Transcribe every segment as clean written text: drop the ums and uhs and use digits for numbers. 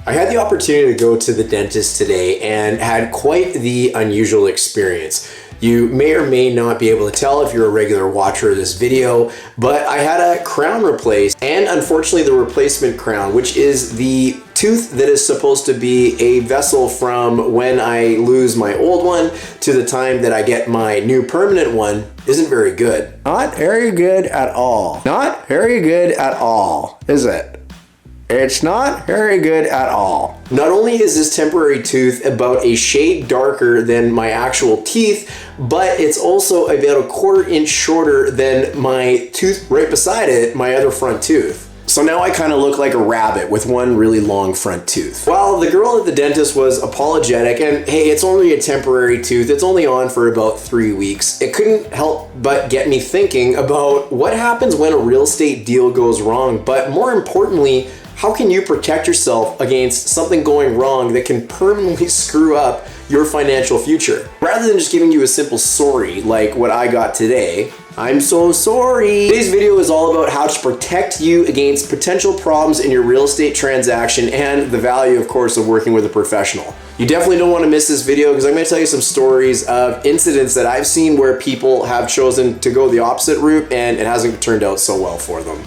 I had the opportunity to go to the dentist today and had quite the unusual experience. You may or may not be able to tell if you're a regular watcher of this video, but I had a crown replaced, and unfortunately the replacement crown, which is the tooth that is supposed to be a vessel from when I lose my old one to the time that I get my new permanent one, isn't very good. Not very good at all. Not very good at all, is it? It's not very good at all. Not only is this temporary tooth about a shade darker than my actual teeth, but it's also about a 1/4 inch shorter than my tooth right beside it, my other front tooth. So now I kind of look like a rabbit with one really long front tooth. While the girl at the dentist was apologetic and hey, it's only a temporary tooth, it's only on for about 3 weeks, it couldn't help but get me thinking about what happens when a real estate deal goes wrong, but more importantly, how can you protect yourself against something going wrong that can permanently screw up your financial future? Rather than just giving you a simple sorry like what I got today, I'm so sorry. Today's video is all about how to protect you against potential problems in your real estate transaction and the value, of course, of working with a professional. You definitely don't want to miss this video because I'm going to tell you some stories of incidents that I've seen where people have chosen to go the opposite route and it hasn't turned out so well for them.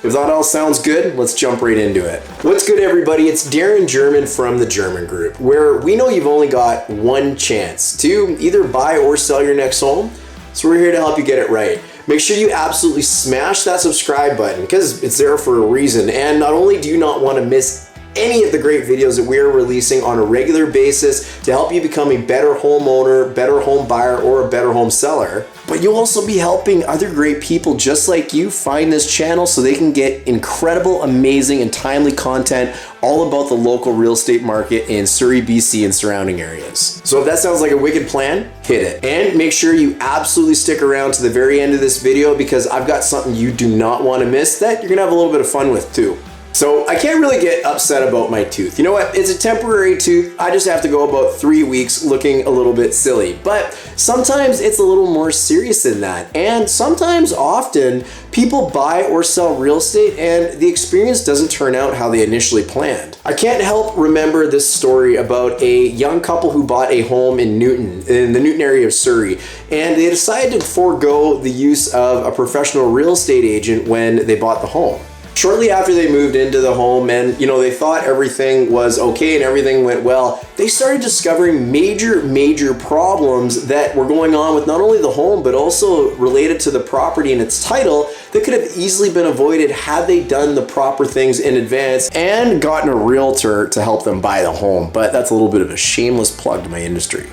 If that all sounds good, let's jump right into it. What's good, everybody? It's Darren German from the German Group, where we know you've only got one chance to either buy or sell your next home. So we're here to help you get it right. Make sure you absolutely smash that subscribe button because it's there for a reason. And not only do you not want to miss any of the great videos that we are releasing on a regular basis to help you become a better homeowner, better home buyer, or a better home seller, but you'll also be helping other great people just like you find this channel so they can get incredible, amazing, and timely content all about the local real estate market in Surrey, BC and surrounding areas. So if that sounds like a wicked plan, hit it. And make sure you absolutely stick around to the very end of this video because I've got something you do not want to miss that you're gonna have a little bit of fun with too. So I can't really get upset about my tooth. You know what? It's a temporary tooth. I just have to go about 3 weeks looking a little bit silly. But sometimes it's a little more serious than that. And sometimes, often, people buy or sell real estate and the experience doesn't turn out how they initially planned. I can't help remember this story about a young couple who bought a home in Newton, in the Newton area of Surrey. And they decided to forego the use of a professional real estate agent when they bought the home. Shortly after they moved into the home and, they thought everything was okay and everything went well, they started discovering major problems that were going on with not only the home, but also related to the property and its title that could have easily been avoided had they done the proper things in advance and gotten a realtor to help them buy the home. But that's a little bit of a shameless plug to my industry.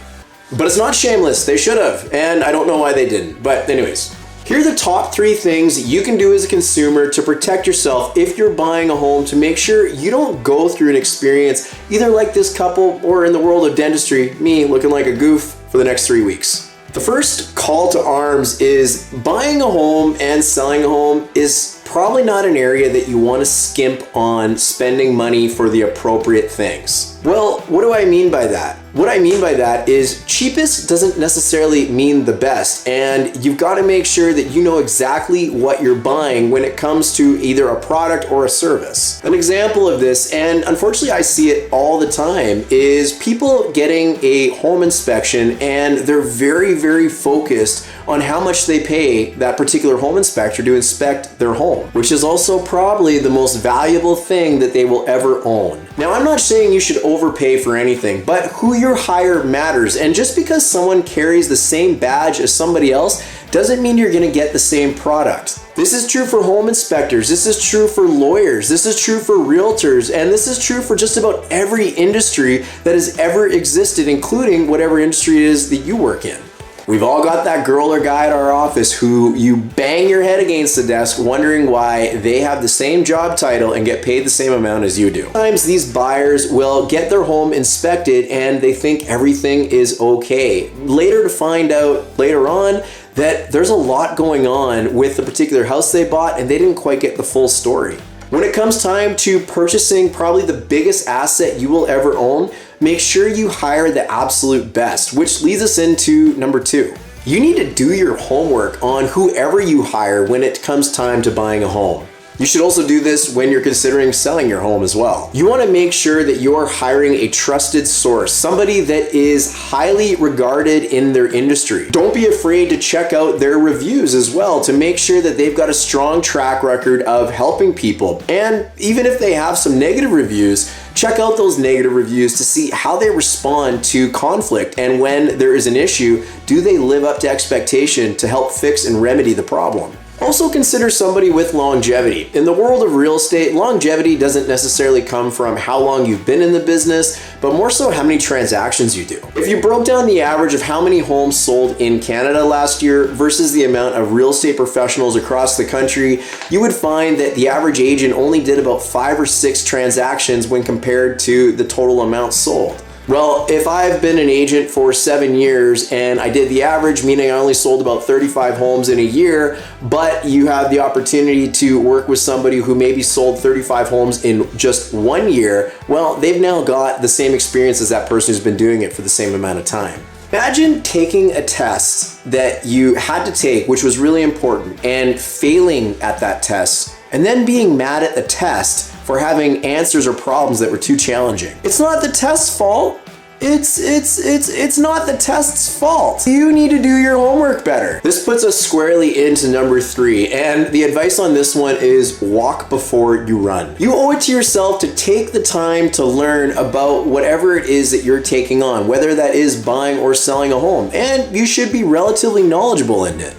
But it's not shameless, they should have, and I don't know why they didn't. But anyways, here are the top 3 things you can do as a consumer to protect yourself if you're buying a home to make sure you don't go through an experience either like this couple or in the world of dentistry, me looking like a goof for the next 3 weeks. The first call to arms is buying a home and selling a home is probably not an area that you want to skimp on spending money for the appropriate things. Well, what do I mean by that? What I mean by that is cheapest doesn't necessarily mean the best, and you've got to make sure that you know exactly what you're buying when it comes to either a product or a service. An example of this, and unfortunately I see it all the time, is people getting a home inspection and they're very focused on how much they pay that particular home inspector to inspect their home, which is also probably the most valuable thing that they will ever own. Now, I'm not saying you should overpay for anything, but who you hire matters. And just because someone carries the same badge as somebody else doesn't mean you're going to get the same product. This is true for home inspectors, this is true for lawyers, this is true for realtors, and this is true for just about every industry that has ever existed, including whatever industry it is that you work in. We've all got that girl or guy at our office who you bang your head against the desk wondering why they have the same job title and get paid the same amount as you do. Sometimes these buyers will get their home inspected and they think everything is okay. Later to find out later on that there's a lot going on with the particular house they bought and they didn't quite get the full story. When it comes time to purchasing probably the biggest asset you will ever own, make sure you hire the absolute best, which leads us into number 2. You need to do your homework on whoever you hire when it comes time to buying a home. You should also do this when you're considering selling your home as well. You want to make sure that you're hiring a trusted source, somebody that is highly regarded in their industry. Don't be afraid to check out their reviews as well to make sure that they've got a strong track record of helping people. And even if they have some negative reviews, check out those negative reviews to see how they respond to conflict, and when there is an issue, do they live up to expectation to help fix and remedy the problem. Also consider somebody with longevity. In the world of real estate, longevity doesn't necessarily come from how long you've been in the business, but more so how many transactions you do. If you broke down the average of how many homes sold in Canada last year versus the amount of real estate professionals across the country, you would find that the average agent only did about 5 or 6 transactions when compared to the total amount sold. Well, if I've been an agent for 7 years and I did the average, meaning I only sold about 35 homes in a year, but you have the opportunity to work with somebody who maybe sold 35 homes in just 1 year, well, they've now got the same experience as that person who's been doing it for the same amount of time. Imagine taking a test that you had to take, which was really important, and failing at that test, and then being mad at the test for having answers or problems that were too challenging. It's not the test's fault. It's not the test's fault. You need to do your homework better. This puts us squarely into number 3, and the advice on this one is walk before you run. You owe it to yourself to take the time to learn about whatever it is that you're taking on, whether that is buying or selling a home, and you should be relatively knowledgeable in it.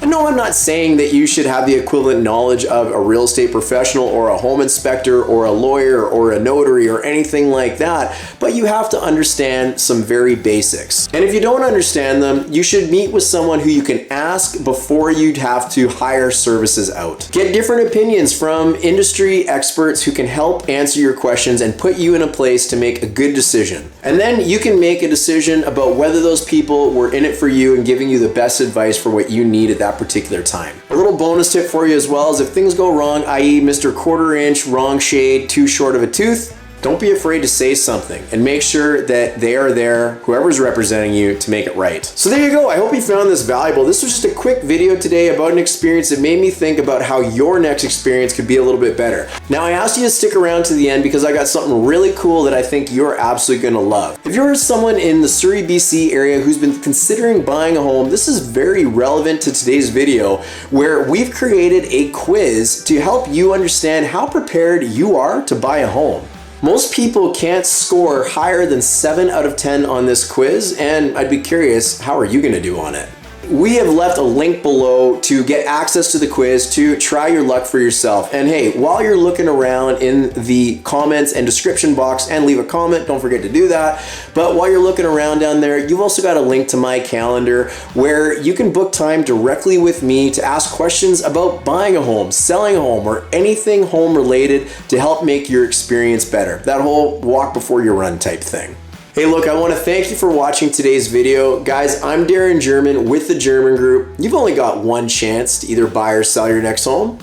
And no, I'm not saying that you should have the equivalent knowledge of a real estate professional or a home inspector or a lawyer or a notary or anything like that, but you have to understand some very basics. And if you don't understand them, you should meet with someone who you can ask before you'd have to hire services out. Get different opinions from industry experts who can help answer your questions and put you in a place to make a good decision. And then you can make a decision about whether those people were in it for you and giving you the best advice for what you need at that particular time. A little bonus tip for you as well is if things go wrong, i.e. Mr. Quarter Inch, wrong shade, too short of a tooth, don't be afraid to say something and make sure that they are there, whoever's representing you, to make it right. So there you go. I hope you found this valuable. This was just a quick video today about an experience that made me think about how your next experience could be a little bit better. Now, I asked you to stick around to the end because I got something really cool that I think you're absolutely going to love. If you're someone in the Surrey BC area who's been considering buying a home, this is very relevant to today's video, where we've created a quiz to help you understand how prepared you are to buy a home. Most people can't score higher than 7 out of 10 on this quiz, and I'd be curious, how are you going to do on it? We have left a link below to get access to the quiz to try your luck for yourself. And hey, while you're looking around in the comments and description box, and leave a comment, don't forget to do that. But while you're looking around down there, you've also got a link to my calendar where you can book time directly with me to ask questions about buying a home, selling a home, or anything home related to help make your experience better. That whole walk before you run type thing. Hey, look, I want to thank you for watching today's video. Guys, I'm Darren German with the German Group. You've only got one chance to either buy or sell your next home.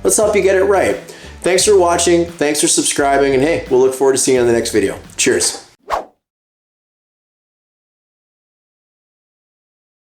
Let's help you get it right. Thanks for watching, thanks for subscribing, and hey, we'll look forward to seeing you on the next video. Cheers.